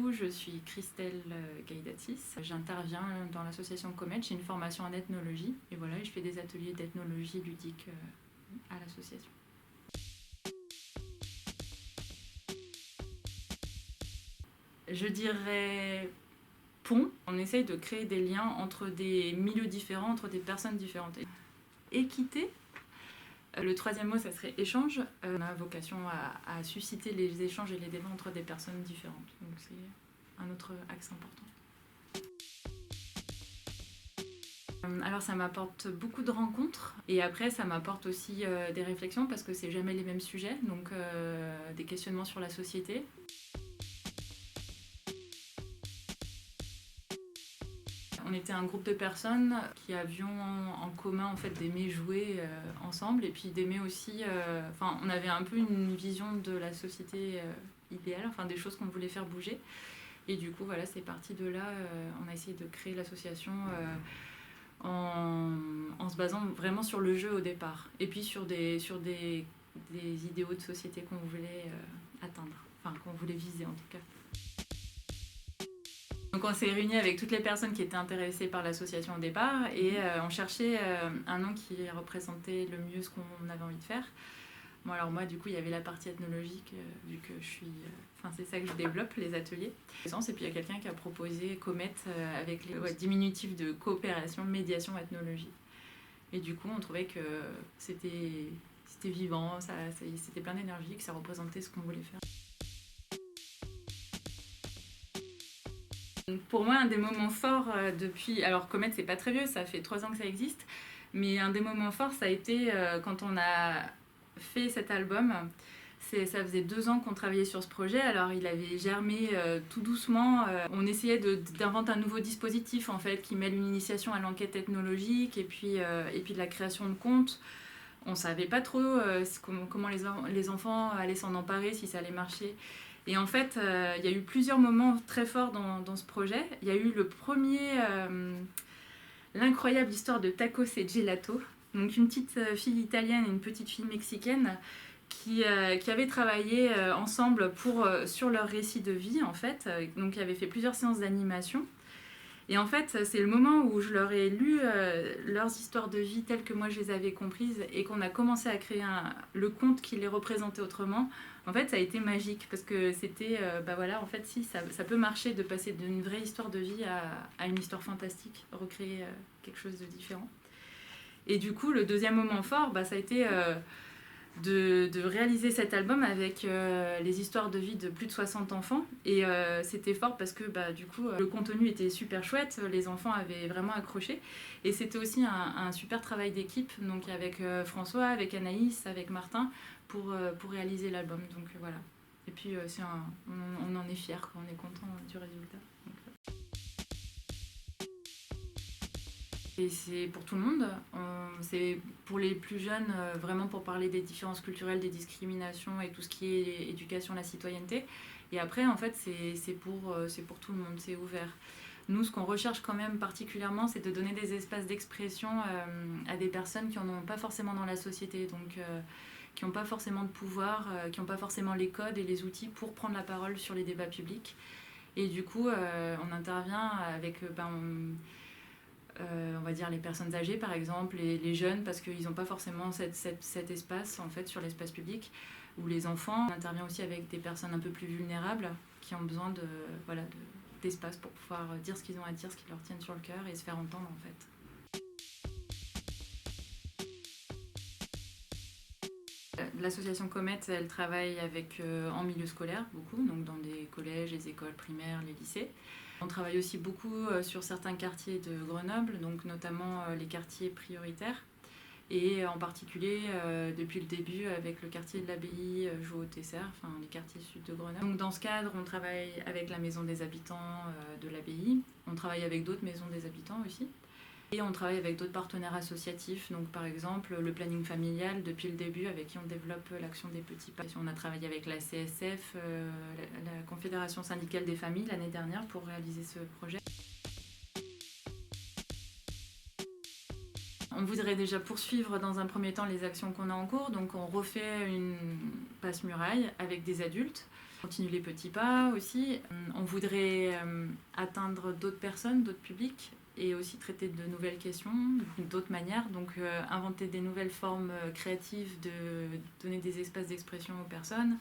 Je suis Christelle Gaïdatis. J'interviens dans l'association Comet. J'ai une formation en ethnologie et voilà, je fais des ateliers d'ethnologie ludique à l'association. Je dirais pont. On essaye de créer des liens entre des milieux différents, entre des personnes différentes. Équité. Le troisième mot, ça serait échange. On a vocation à susciter les échanges et les débats entre des personnes différentes. Donc c'est un autre axe important. Alors ça m'apporte beaucoup de rencontres et après ça m'apporte aussi des réflexions parce que c'est jamais les mêmes sujets, donc des questionnements sur la société. On était un groupe de personnes qui avions en commun en fait d'aimer jouer ensemble et puis d'aimer aussi. On avait un peu une vision de la société idéale, enfin des choses qu'on voulait faire bouger. Et du coup voilà, c'est parti de là. On a essayé de créer l'association en se basant vraiment sur le jeu au départ et puis sur des idéaux de société qu'on voulait atteindre, enfin qu'on voulait viser en tout cas. Donc on s'est réunis avec toutes les personnes qui étaient intéressées par l'association au départ et on cherchait un nom qui représentait le mieux ce qu'on avait envie de faire. Bon alors moi du coup il y avait la partie ethnologique vu que je suis... c'est ça que je développe, les ateliers. Et puis il y a quelqu'un qui a proposé Comet avec les diminutifs de coopération, médiation, ethnologie. Et du coup on trouvait que c'était vivant, c'était plein d'énergie, que ça représentait ce qu'on voulait faire. Pour moi, un des moments forts depuis... Alors, Comet, c'est pas très vieux, ça fait 3 ans que ça existe. Mais un des moments forts, ça a été quand on a fait cet album. Ça faisait 2 ans qu'on travaillait sur ce projet. Alors, il avait germé tout doucement. On essayait d'inventer un nouveau dispositif, en fait, qui mêle une initiation à l'enquête ethnologique et puis de la création de contes. On savait pas trop comment les enfants allaient s'en emparer, si ça allait marcher. Et en fait, il y a eu plusieurs moments très forts dans ce projet. Il y a eu le premier, l'incroyable histoire de Tacos et Gelato. Donc une petite fille italienne et une petite fille mexicaine qui avaient travaillé ensemble sur leur récit de vie, en fait. Donc ils avaient fait plusieurs séances d'animation. Et en fait, c'est le moment où je leur ai lu leurs histoires de vie telles que moi je les avais comprises et qu'on a commencé à créer le conte qui les représentait autrement. En fait, ça a été magique parce que c'était, en fait, si, ça peut marcher de passer d'une vraie histoire de vie à une histoire fantastique, recréer quelque chose de différent. Et du coup, le deuxième moment fort, ça a été... de réaliser cet album avec les histoires de vie de plus de 60 enfants et c'était fort parce que du coup le contenu était super chouette, les enfants avaient vraiment accroché et c'était aussi un super travail d'équipe, donc avec François, avec Anaïs, avec Martin pour réaliser l'album, donc voilà. Et puis on en est fiers quand on est content du résultat. Et c'est pour tout le monde, c'est pour les plus jeunes, vraiment pour parler des différences culturelles, des discriminations et tout ce qui est éducation à la citoyenneté. Et après, en fait, c'est pour tout le monde, c'est ouvert. Nous, ce qu'on recherche quand même particulièrement, c'est de donner des espaces d'expression à des personnes qui n'en ont pas forcément dans la société, donc qui n'ont pas forcément de pouvoir, qui n'ont pas forcément les codes et les outils pour prendre la parole sur les débats publics. Et du coup, on intervient avec... on va dire les personnes âgées par exemple, les jeunes parce qu'ils n'ont pas forcément cet espace en fait sur l'espace public, ou les enfants. On intervient aussi avec des personnes un peu plus vulnérables qui ont besoin d'espace pour pouvoir dire ce qu'ils ont à dire, ce qui leur tienne sur le cœur et se faire entendre en fait. L'association Comet, elle travaille en milieu scolaire beaucoup, donc dans des collèges, les écoles primaires, les lycées. On travaille aussi beaucoup sur certains quartiers de Grenoble, donc notamment les quartiers prioritaires, et en particulier depuis le début avec le quartier de l'Abbaye, Jouot-Tesser, les quartiers sud de Grenoble. Donc dans ce cadre, on travaille avec la maison des habitants de l'Abbaye, on travaille avec d'autres maisons des habitants aussi. Et on travaille avec d'autres partenaires associatifs, donc par exemple le planning familial depuis le début avec qui on développe l'action des petits pas. On a travaillé avec la CSF, la Confédération syndicale des familles l'année dernière pour réaliser ce projet. On voudrait déjà poursuivre dans un premier temps les actions qu'on a en cours, donc on refait une passe-muraille avec des adultes. Continue les petits pas aussi. On voudrait atteindre d'autres personnes, d'autres publics et aussi traiter de nouvelles questions, d'autres manières. Donc inventer des nouvelles formes créatives, de donner des espaces d'expression aux personnes.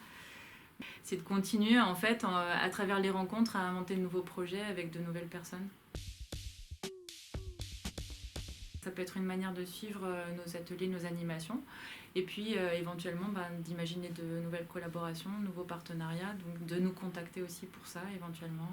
C'est de continuer en fait à travers les rencontres à inventer de nouveaux projets avec de nouvelles personnes. Ça peut être une manière de suivre nos ateliers, nos animations, et puis éventuellement d'imaginer de nouvelles collaborations, de nouveaux partenariats, donc de nous contacter aussi pour ça éventuellement.